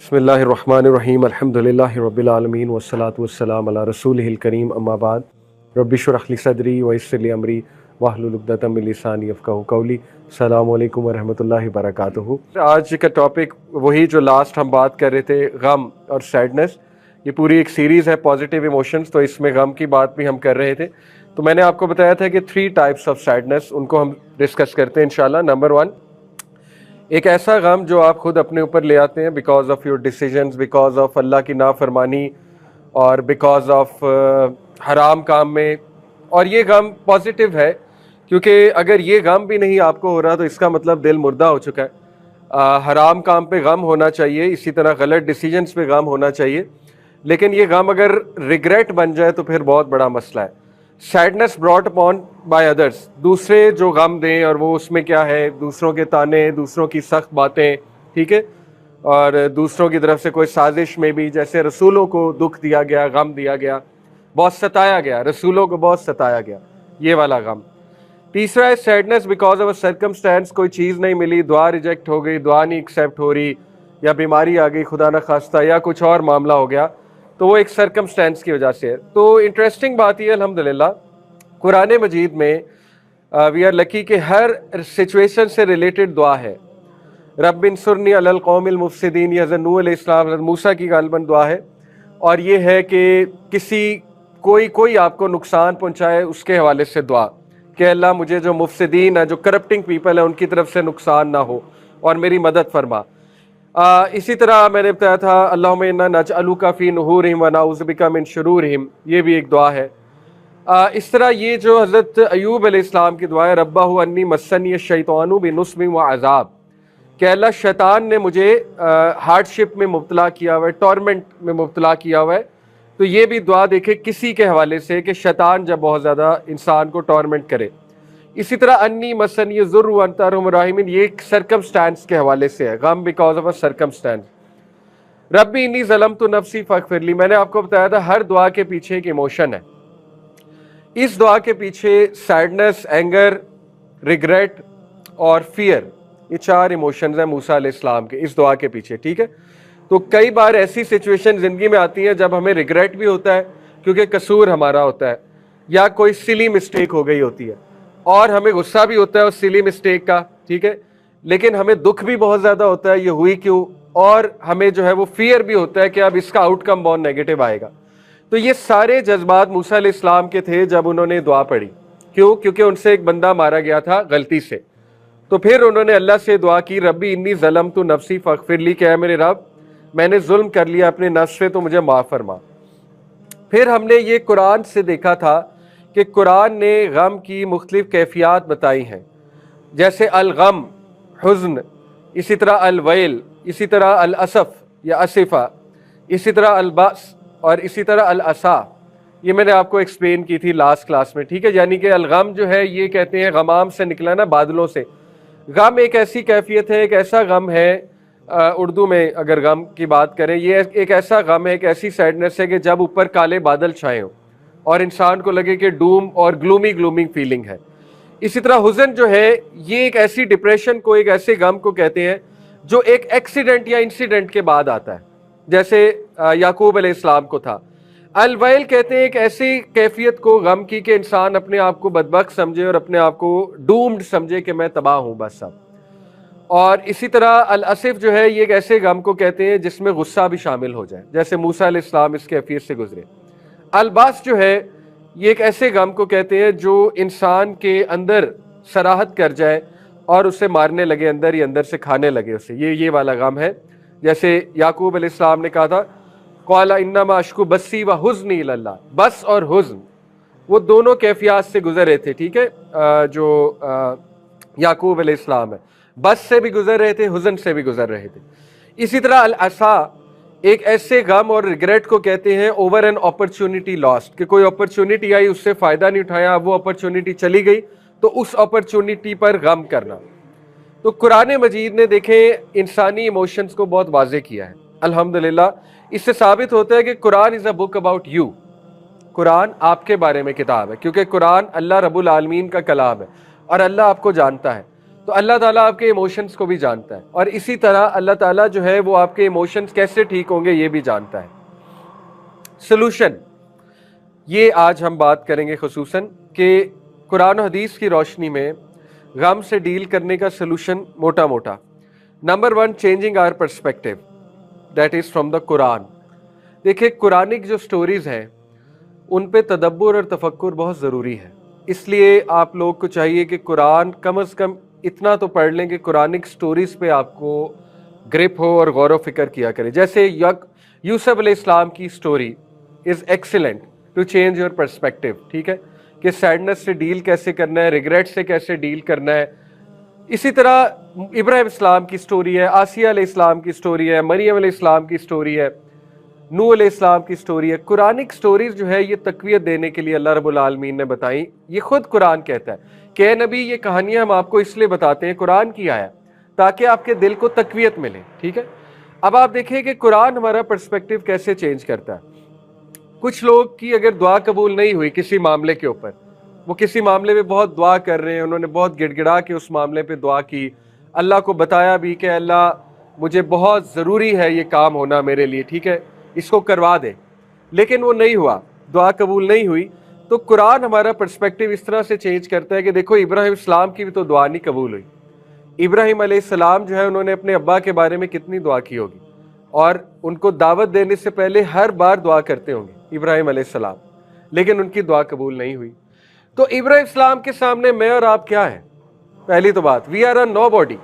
बिस्मिल्लाहिर्रहमानिर्रहीम अल्हम्दुलिल्लाहि रब्बिल आलमीन वस्सलातु वस्सलाम अला रसूलिहिल करीम अम्मा बाद रब्बि इश्रह ली सदरी व यस्सिर ली अमरी वाहलुल उक़दतम मिन लिसानी यफ़क़हू क़ौली। अस्सलामु अलैकुम व रहमतुल्लाहि व बरकातुहू। आज का टॉपिक वही जो लास्ट हम बात कर रहे थे, गम और सैडनेस। ये पूरी एक सीरीज़ है पॉजिटिव इमोशंस, तो इसमें गम की बात भी हम कर रहे थे। तो मैंने आपको बताया था कि 3 टाइप्स ऑफ सैडनेस, उनको हम डिस्कस करते हैं इंशाल्लाह। नंबर 1, एक ऐसा गम जो आप खुद अपने ऊपर ले आते हैं because of your decisions, because of Allah की नाफरमानी और बिकॉज ऑफ हराम काम में। और ये गम पॉजिटिव है क्योंकि अगर ये गम भी नहीं आपको हो रहा तो इसका मतलब दिल मुर्दा हो चुका है। हराम काम पे गम होना चाहिए, इसी तरह गलत डिसीजंस पे गम होना चाहिए, लेकिन ये गम अगर रिग्रेट बन जाए तो फिर बहुत बड़ा मसला है। Sadness brought upon by others, दूसरे जो गम दें, और वो उसमें क्या है, दूसरों के ताने, दूसरों की सख्त बातें, ठीक है, और दूसरों की तरफ से कोई साजिश में भी, जैसे रसूलों को दुख दिया गया, गम दिया गया, बहुत सताया गया, रसूलों को बहुत सताया गया, ये वाला गम। तीसरा है sadness because of a circumstance, कोई चीज़ नहीं मिली, दुआ रिजेक्ट हो गई, दुआ नहीं एक्सेप्ट हो रही, या बीमारी आ गई खुदा न खास्ता, या कुछ और मामला हो गया, तो वो एक सर्कमस्टेंस की वजह से है। तो इंटरेस्टिंग बात ये अल्हम्दुलिल्लाह कुरान मजीद में वी आर लकी कि हर सिचुएशन से रिलेटेड दुआ है। रब्बिन्सुरनी अलल कौमिल मुफसिदीन, ये हज़रत नूह अलैहिस्सलाम, हज़रत मूसा की गालबन दुआ है। और ये है कि किसी कोई आपको नुकसान पहुंचाए, उसके हवाले से दुआ कि अल्लाह मुझे जो मुफसिदीन है, जो करप्टिंग पीपल है, उनकी तरफ से नुकसान ना हो और मेरी मदद फरमा। इसी तरह मैंने बताया था अल्लाहुम्मा इन्ना नजअलुका फी नुहुरिहिम व नऊज़ु बिका मिन शुरूरिहिम, ये भी एक दुआ है। इस तरह ये जो हज़रत अय्यूब अलैहिस्सलाम की दुआ है, रब्बहु अन्नी मस्सनी शैतानु बिनुस्बिन व अज़ाब, कि अल्लाह शैतान ने मुझे हार्डशिप में मुब्तला किया हुआ है, टॉर्मेंट में मुब्तला किया हुआ है। तो ये भी दुआ देखे किसी के हवाले से कि शैतान जब बहुत ज़्यादा इंसान को टॉर्मेंट करे। इसी तरह अन्नी मसनी ज़ुर्र व अंता अरहमुर राहिमीन, ये एक सर्कमस्टेंस के हवाले से है, गम बिकॉज ऑफ अ सर्कमस्टेंस। रब्बी इन्नी ज़लमतु नफ्सी फ़ग़फ़िरली, मैंने आपको बताया था हर दुआ के पीछे एक इमोशन है। इस दुआ के पीछे सैडनेस, एंगर, रिग्रेट और फियर, ये 4 इमोशंस हैं मूसा अलैहिस्सलाम के इस दुआ के पीछे, ठीक है। तो कई बार ऐसी सिचुएशन ज़िंदगी में आती है जब हमें रिग्रेट भी होता है क्योंकि कसूर हमारा होता है, या कोई सिली मिस्टेक हो गई होती है, और हमें गुस्सा भी होता है उस सिली मिस्टेक का, ठीक है, लेकिन हमें दुख भी बहुत ज़्यादा होता है ये हुई क्यों, और हमें जो है वो फियर भी होता है कि अब इसका आउटकम बहुत नेगेटिव आएगा। तो ये सारे जज्बात मूसा अलैहिस्सलाम के थे जब उन्होंने दुआ पढ़ी। क्यों? क्योंकि उनसे एक बंदा मारा गया था गलती से। तो फिर उन्होंने अल्लाह से दुआ की, रब्बी इन्नी ज़लमतु नफ्सी फ़ग़फ़िरली, क्या है मेरे रब, मैंने जुल्म कर लिया अपने नफ्स से, तो मुझे माफ़ फरमा। फिर हमने ये कुरान से देखा था कि कुरान ने गम की मुख्तलिफ कैफियत बताई हैं, जैसे अल-गम, हुज़्न, इसी तरह अल-वैल, इसी तरह अल-असफ़ या असिफ़ा, इसी तरह अल-बअस और इसी तरह अल-असा। ये मैंने आपको एक्सप्लेन की थी लास्ट क्लास में, ठीक है। यानी कि अल-गम जो है ये कहते हैं गमाम से निकला ना, बादलों से। गम एक ऐसी कैफियत है, एक ऐसा गम है, उर्दू में अगर गम की बात करें, ये एक ऐसा गम है, एक ऐसी सैडनेस है कि जब ऊपर काले बादल छाए हों और इंसान को लगे कि डूम और ग्लूमी फीलिंग है। इसी तरह हुज़न जो है ये एक ऐसी डिप्रेशन को, एक ऐसे गम को कहते हैं जो एक एक्सीडेंट या इंसिडेंट के बाद आता है, जैसे याकूब अलैहिस्सलाम को था। अल-वैल कहते हैं एक ऐसी कैफियत को गम की कि इंसान अपने आप को बदबख्त समझे और अपने आप को डूम्ड समझे कि मैं तबाह हूँ बस अब। और इसी तरह अल-असिफ जो है ये एक ऐसे गम को कहते हैं जिसमें गुस्सा भी शामिल हो जाए, जैसे मूसा अलैहिस्सलाम इस कैफियत से गुजरे। अल-बास जो है ये एक ऐसे गम को कहते हैं जो इंसान के अंदर सराहत कर जाए और उसे मारने लगे, अंदर ही अंदर से खाने लगे उसे, ये वाला गम है। जैसे याकूब अलैहिस्सलाम ने कहा था, क़ाला इन्नमा अश्कु बस्सी व हुज़्नी इलल्लाह, बस और हुज़्न वो दोनों कैफियत से गुजर रहे थे, ठीक है। जो याकूब अलैहिस्सलाम है, बस से भी गुजर रहे थे, हुज़्न से भी गुजर रहे थे। इसी तरह अल-असा एक ऐसे गम और रिग्रेट को कहते हैं ओवर एन अपॉर्चुनिटी लॉस्ट, कि कोई अपॉर्चुनिटी आई उससे फ़ायदा नहीं उठाया, वो अपॉर्चुनिटी चली गई, तो उस अपॉर्चुनिटी पर गम करना। तो कुरान मजीद ने देखें इंसानी इमोशंस को बहुत वाज़ेह किया है अल्हम्दुलिल्लाह। इससे साबित होता है कि Quran is a book about you, Quran आपके बारे में किताब है, क्योंकि कुरान अल्लाह रब्बुल आलमीन का कलाम है और अल्लाह आपको जानता है। تو اللہ تعالیٰ آپ کے ایموشنز کو بھی جانتا ہے، اور اسی طرح اللہ تعالیٰ جو ہے وہ آپ کے ایموشنز کیسے ٹھیک ہوں گے یہ بھی جانتا ہے۔ سلوشن، یہ آج ہم بات کریں گے خصوصاً کہ قرآن و حدیث کی روشنی میں غم سے ڈیل کرنے کا سلوشن موٹا موٹا۔ Number 1، changing our perspective, that is from the Quran. دیکھیں قرآنک جو سٹوریز ہیں ان پہ تدبر اور تفکر بہت ضروری ہے، اس لیے آپ لوگ کو چاہیے کہ قرآن کم از کم اتنا تو پڑھ لیں کہ قرآنک سٹوریز پہ آپ کو گرپ ہو اور غور و فکر کیا کرے۔ جیسے یوسف علیہ السلام کی story is excellent to change your perspective, ٹھیک ہے، کہ سیڈنس سے ڈیل کیسے کرنا ہے، ریگریٹ سے کیسے ڈیل کرنا ہے۔ اسی طرح ابراہیم السلام کی سٹوری ہے، آسیہ علیہ السلام کی سٹوری ہے، مریم علیہ السلام کی سٹوری ہے، نوح علیہ السلام کی سٹوری ہے۔ قرآنک سٹوریز جو ہے یہ تقویت دینے کے لیے اللہ رب العالمین نے بتائیں۔ یہ خود قرآن کہتا ہے کہ اے نبی یہ کہانیاں ہم آپ کو اس لیے بتاتے ہیں، قرآن کی آیا تاکہ آپ کے دل کو تقویت ملے، ٹھیک ہے۔ اب آپ دیکھیں کہ قرآن ہمارا پرسپیکٹیو کیسے چینج کرتا ہے۔ کچھ لوگ کی اگر دعا قبول نہیں ہوئی کسی معاملے کے اوپر، وہ کسی معاملے میں بہت دعا کر رہے ہیں، انہوں نے بہت گڑ گڑا کے اس معاملے پہ دعا کی، اللہ کو بتایا بھی کہ اللہ مجھے بہت ضروری ہے یہ کام ہونا میرے لیے، ٹھیک ہے، اس کو کروا دے، لیکن وہ نہیں ہوا، دعا قبول نہیں ہوئی۔ تو قرآن ہمارا پرسپیکٹیو اس طرح سے چینج کرتا ہے کہ دیکھو ابراہیم السلام کی بھی تو دعا نہیں قبول ہوئی۔ ابراہیم علیہ السلام جو ہے انہوں نے اپنے ابا کے بارے میں کتنی دعا کی ہوگی، اور ان کو دعوت دینے سے پہلے ہر بار دعا کرتے ہوں گے ابراہیم علیہ السلام، لیکن ان کی دعا قبول نہیں ہوئی۔ تو ابراہیم السلام کے سامنے میں اور آپ کیا ہیں؟ پہلی تو بات، we are a know body.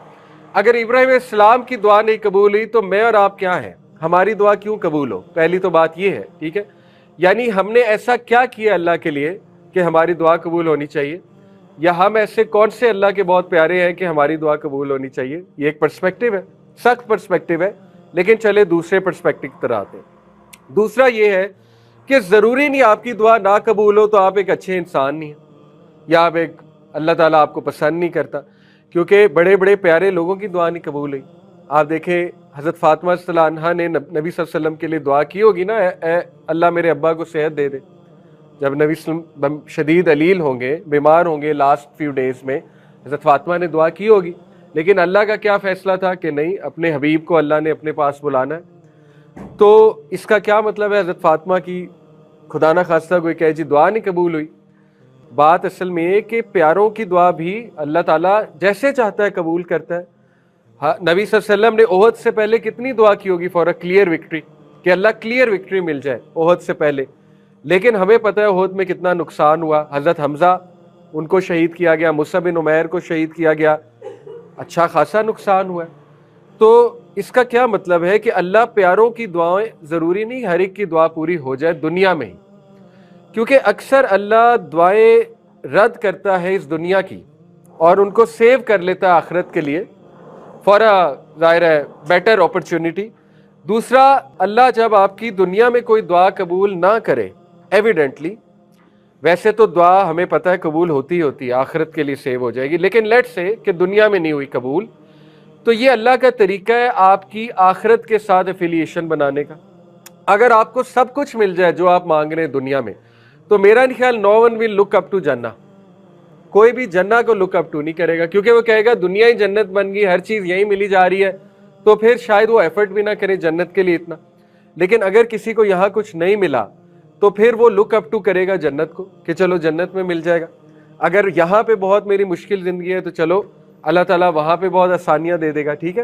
اگر ابراہیم علیہ السلام کی دعا نہیں قبول ہوئی تو میں اور آپ کیا ہیں؟ ہماری دعا کیوں قبول ہو؟ پہلی تو بات یہ ہے، ٹھیک ہے۔ یعنی ہم نے ایسا کیا کیا اللہ کے لیے کہ ہماری دعا قبول ہونی چاہیے، یا ہم ایسے کون سے اللہ کے بہت پیارے ہیں کہ ہماری دعا قبول ہونی چاہیے؟ یہ ایک پرسپیکٹیو ہے، سخت پرسپیکٹیو ہے، لیکن چلے دوسرے پرسپیکٹیو کی طرح آتے ہیں۔ دوسرا یہ ہے کہ ضروری نہیں آپ کی دعا نہ قبول ہو تو آپ ایک اچھے انسان نہیں ہیں، یا آپ ایک اللہ تعالیٰ آپ کو پسند نہیں کرتا، کیونکہ بڑے بڑے پیارے لوگوں کی دعا نہیں قبول ہوئی۔ آپ دیکھیں حضرت فاطمہ صلی اللہ عنہ نے نبی صلی اللہ علیہ وسلم کے لیے دعا کی ہوگی نا، اے اللہ میرے ابا کو صحت دے دے۔ جب نبی صلی اللہ علیہ وسلم شدید علیل ہوں گے، بیمار ہوں گے لاسٹ فیو ڈیز میں، حضرت فاطمہ نے دعا کی ہوگی، لیکن اللہ کا کیا فیصلہ تھا کہ نہیں، اپنے حبیب کو اللہ نے اپنے پاس بلانا ہے۔ تو اس کا کیا مطلب ہے؟ حضرت فاطمہ کی خدا نہ خواستہ کوئی کہے جی دعا نہیں قبول ہوئی۔ بات اصل میں یہ کہ پیاروں کی دعا بھی اللہ تعالیٰ جیسے چاہتا ہے قبول کرتا ہے۔ نبی صلی اللہ علیہ وسلم نے احد سے پہلے کتنی دعا کی ہوگی فار اے کلیئر وکٹری، کہ اللہ کلیئر وکٹری مل جائے احد سے پہلے، لیکن ہمیں پتہ ہے احد میں کتنا نقصان ہوا۔ حضرت حمزہ ان کو شہید کیا گیا، مصعب بن عمیر کو شہید کیا گیا، اچھا خاصا نقصان ہوا ہے۔ تو اس کا کیا مطلب ہے کہ اللہ پیاروں کی دعائیں ضروری نہیں ہر ایک کی دعا پوری ہو جائے دنیا میں ہی، کیونکہ اکثر اللہ دعائیں رد کرتا ہے اس دنیا کی اور ان کو سیو کر لیتا ہے آخرت کے لیے، فار ظاہر ہے بیٹر اپرچونٹی۔ دوسرا، اللہ جب آپ کی دنیا میں کوئی دعا قبول نہ کرے ایویڈنٹلی، ویسے تو دعا ہمیں پتہ ہے قبول ہوتی ہے، آخرت کے لیے سیو ہو جائے گی، لیکن لیٹ سے کہ دنیا میں نہیں ہوئی قبول، تو یہ اللہ کا طریقہ ہے آپ کی آخرت کے ساتھ ایفیلیشن بنانے کا۔ اگر آپ کو سب کچھ مل جائے جو آپ مانگ رہے ہیں دنیا میں، تو میرا نہیں خیال نو one will look up to جنہ، کوئی بھی جنہ کو لک اپ ٹو نہیں کرے گا، کیونکہ وہ کہے گا دنیا ہی جنت بن گئی، ہر چیز یہی ملی جا رہی ہے، تو پھر شاید وہ ایفرٹ بھی نہ کرے جنت کے لیے اتنا۔ لیکن اگر کسی کو یہاں کچھ نہیں ملا تو پھر وہ لک اپ ٹو کرے گا جنت کو کہ چلو جنت میں مل جائے گا۔ اگر یہاں پہ بہت میری مشکل زندگی ہے تو چلو اللہ تعالیٰ وہاں پہ بہت آسانیاں دے دے گا، ٹھیک ہے۔